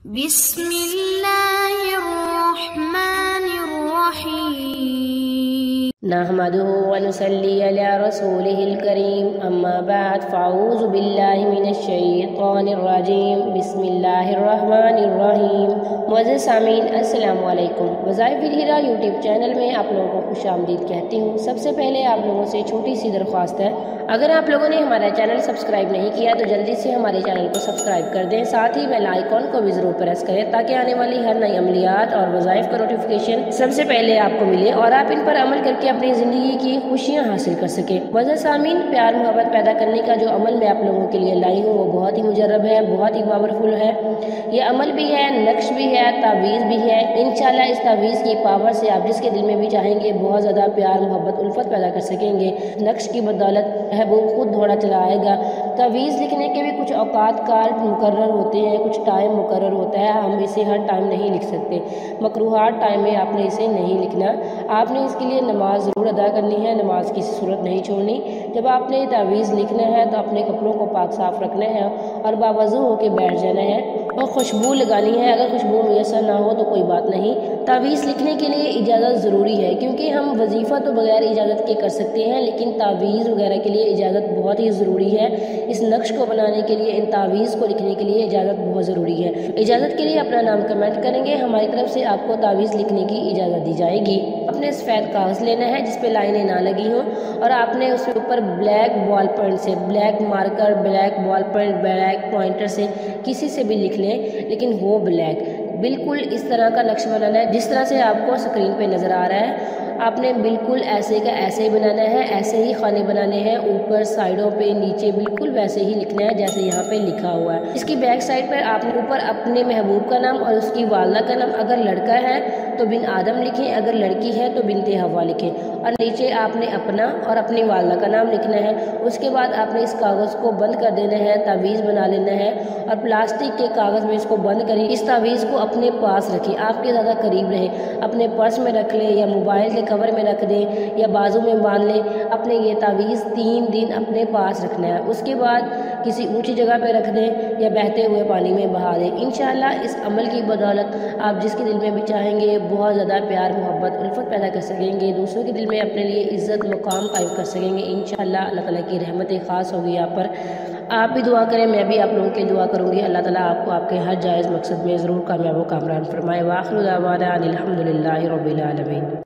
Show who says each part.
Speaker 1: बिस्मिल्लाहिर्रहमानिर्रहीम।
Speaker 2: नहमदुहु व नुसल्ली अला रसूलिहिल करीम। अम्मा बाद फ़अऊज़ु बिल्लाहि मिनश्शैतानिर्रजीम। बिस्मिल्लाहिर्रहमानिर्रहीम। मुअज़्ज़िज़ सामीन, अस्सलामु अलैकुम। वज़ाइफ़ुल हिरा यूट्यूब चैनल में आप लोगों को खुशामदीद कहती हूँ। सबसे पहले आप लोगों से छोटी सी दरख्वास्त है, अगर आप लोगों ने हमारा चैनल सब्सक्राइब नहीं किया तो जल्दी से हमारे चैनल को सब्सक्राइब कर दें, साथ ही बेल आइकॉन को भी ज़रूर प्रेस करें ताकि आने वाली हर नई अमलियात और वज़ाइफ का नोटिफिकेशन सबसे पहले आपको मिले और आप इन पर अमल करके अपनी ज़िंदगी की खुशियाँ हासिल कर सकें। मुअज़्ज़िज़ सामीन, प्यार मोहब्बत पैदा करने का जो अमल मैं आप लोगों के लिए लाई हूँ वो बहुत ही मुजर्रब है, बहुत ही पावरफुल है। ये अमल भी है, नक्श भी है, तावीज़ भी है। इंशाल्लाह इस तावीज़ की पावर से आप जिसके दिल में भी चाहेंगे बहुत ज़्यादा प्यार मोहब्बत उल्फत पैदा कर सकेंगे। नक्श की बदौलत है वो खुद घोड़ा चला आएगा। तावीज़ लिखने के भी कुछ औकात काल मुकर्रर होते हैं, कुछ टाइम मुकर्रर होता है। हम इसे हर टाइम नहीं लिख सकते। मकरूहात टाइम में आपने इसे नहीं लिखना। आपने इसके लिए नमाज ज़रूर अदा करनी है, नमाज की सूरत नहीं छोड़नी। जब आपने तावीज़ लिखना है तो अपने कपड़ों को पाक साफ रखना है और बावज़ू होकर बैठ जाना है और खुशबू लगानी है। अगर खुशबू मुयसर ना हो तो कोई बात नहीं। तावीज़ लिखने के लिए इजाज़त ज़रूरी है, क्योंकि हम वजीफ़ा तो बगैर इजाज़त के कर सकते हैं, लेकिन तावीज़ वगैरह के लिए इजाज़त बहुत ही ज़रूरी है। इस नक्श को बनाने के लिए, इन तावीज़ को लिखने के लिए इजाज़त बहुत ज़रूरी है। इजाज़त के लिए अपना नाम कमेंट करेंगे, हमारी तरफ से आपको तावीज़ लिखने की इजाज़त दी जाएगी। अपने सफ़ेद कागज़ लेना है जिस पे लाइनें ना लगी हों और आपने उसके ऊपर ब्लैक बॉल पॉइंट से, black marker, black ball point, black pointer से किसी से भी लिख लें, लेकिन हो ब्लैक। बिल्कुल इस तरह का नक्श बनाना है जिस तरह से आपको स्क्रीन पे नज़र आ रहा है। आपने बिल्कुल ऐसे का ऐसे ही बनाना है, ऐसे ही खाने बनाने हैं, ऊपर साइडों पे, नीचे बिल्कुल वैसे ही लिखना है जैसे यहाँ पे लिखा हुआ है। इसकी बैक साइड पर आपने ऊपर अपने महबूब का नाम और उसकी वालदा का नाम, अगर लड़का है तो बिन आदम लिखें, अगर लड़की है तो बिनते हवा लिखें, और नीचे आपने अपना और अपनी वालदा का नाम लिखना है। उसके बाद आपने इस कागज़ को बंद कर देना है, तावीज़ बना लेना है और प्लास्टिक के कागज़ में इसको बंद करें। इस तावीज़ को अपने पास रखें, आपके ज़्यादा करीब रहे। अपने पर्स में रख लें या मोबाइल के कवर में रख दें या बाजू में बांध लें। अपने ये तावीज़ 3 दिन अपने पास रखना है। उसके बाद किसी ऊंची जगह पे रख दें या बहते हुए पानी में बहा दें। इंशाल्लाह इस अमल की बदौलत आप जिसके दिल में भी चाहेंगे बहुत ज़्यादा प्यार मोहब्बत उल्फत पैदा कर सकेंगे, दूसरों के दिल में अपने लिए इज़्ज़त मुकाम कायम कर सकेंगे। इंशाल्लाह अल्लाह ताला की रहमतें ख़ास होगी आप पर। आप भी दुआ करें, मैं भी आप लोगों की दुआ करूँगी। अल्लाह ताला आपको आपके हर जायज़ मकसद में ज़रूर कामयाब व कामरान फरमाए। व आखिरु दावाना अनिल हम्दुलिल्लाहि रब्बिल आलमीन।